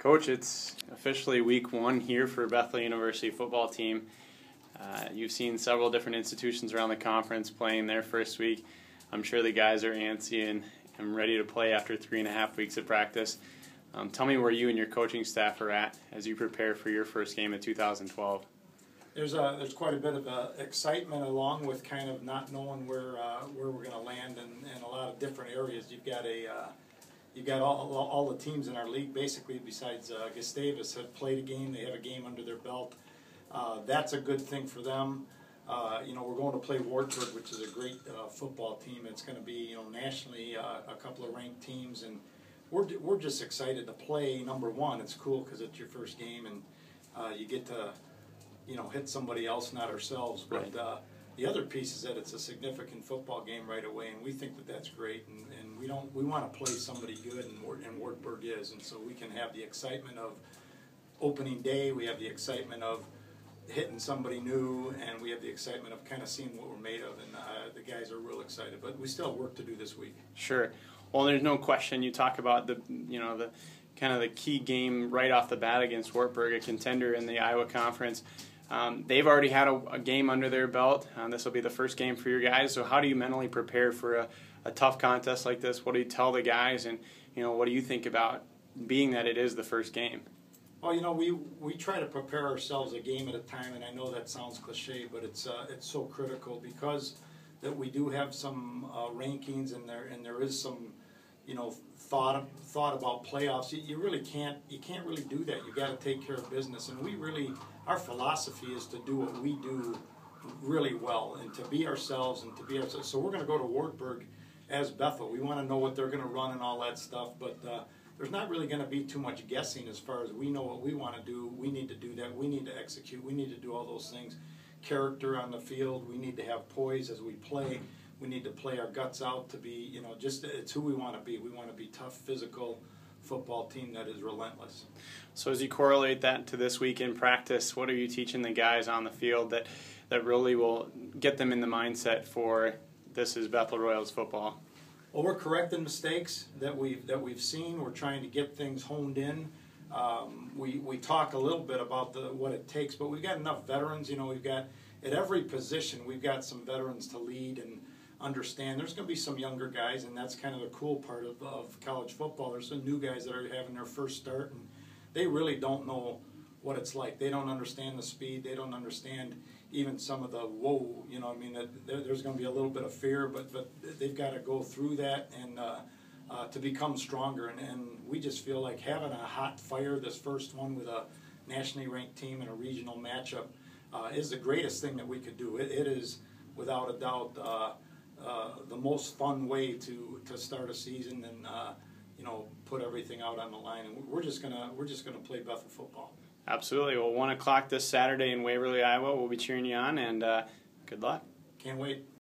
Coach, it's officially week one here for Bethel University football team. You've seen several different institutions around the conference playing their first week. I'm sure the guys are antsy and ready to play after 3.5 weeks of practice. Tell me where you and your coaching staff are at as you prepare for your first game of 2012. There's quite a bit of excitement along with kind of not knowing where we're going to land in a lot of different areas. You've got all the teams in our league basically besides Gustavus have played a game. They have a game under their belt. That's a good thing for them. We're going to play Wartburg, which is a great football team. It's going to be nationally a couple of ranked teams, and we're just excited to play. Number one, it's cool because it's your first game and you get to hit somebody else, not ourselves. But the other piece is that it's a significant football game right away, and we think that that's great. And we want to play somebody good, and Wartburg is, and so we can have the excitement of opening day. We have the excitement of hitting somebody new, and we have the excitement of kind of seeing what we're made of. And the guys are real excited, but we still have work to do this week. Sure. Well, there's no question. You talk about the kind of the key game right off the bat against Wartburg, a contender in the Iowa Conference. They've already had a game under their belt. This will be the first game for your guys. So how do you mentally prepare for a tough contest like this? What do you tell the guys, and what do you think about being that it is the first game? Well, we try to prepare ourselves a game at a time, and I know that sounds cliche, but it's so critical because that we do have some rankings, and there is some thought about playoffs. You can't really do that. You got to take care of business, and our philosophy is to do what we do really well and to be ourselves and to be ourselves. So we're going to go to Wartburg as Bethel. We want to know what they're going to run and all that stuff, but there's not really going to be too much guessing as far as we know what we want to do. We need to do that. We need to execute. We need to do all those things. Character on the field. We need to have poise as we play. We need to play our guts out to be, it's who we want to be. We want to be tough, physical football team that is relentless. So as you correlate that to this week in practice, what are you teaching the guys on the field that really will get them in the mindset for this is Bethel Royals football? Well, we're correcting mistakes that we've seen. We're trying to get things honed in. We talk a little bit about what it takes, but we've got enough veterans. We've got at every position we've got some veterans to lead and understand. There's going to be some younger guys, and that's kind of the cool part of college football. There's some new guys that are having their first start, and they really don't know what it's like. They don't understand the speed. They don't understand even some of the whoa. There's going to be a little bit of fear, but they've got to go through that and to become stronger. And we just feel like having a hot fire, this first one with a nationally ranked team in a regional matchup, is the greatest thing that we could do. It is without a doubt the most fun way to start a season and put everything out on the line. And we're just gonna play Bethel football. Absolutely. Well, 1 o'clock this Saturday in Waverly, Iowa. We'll be cheering you on, and good luck. Can't wait.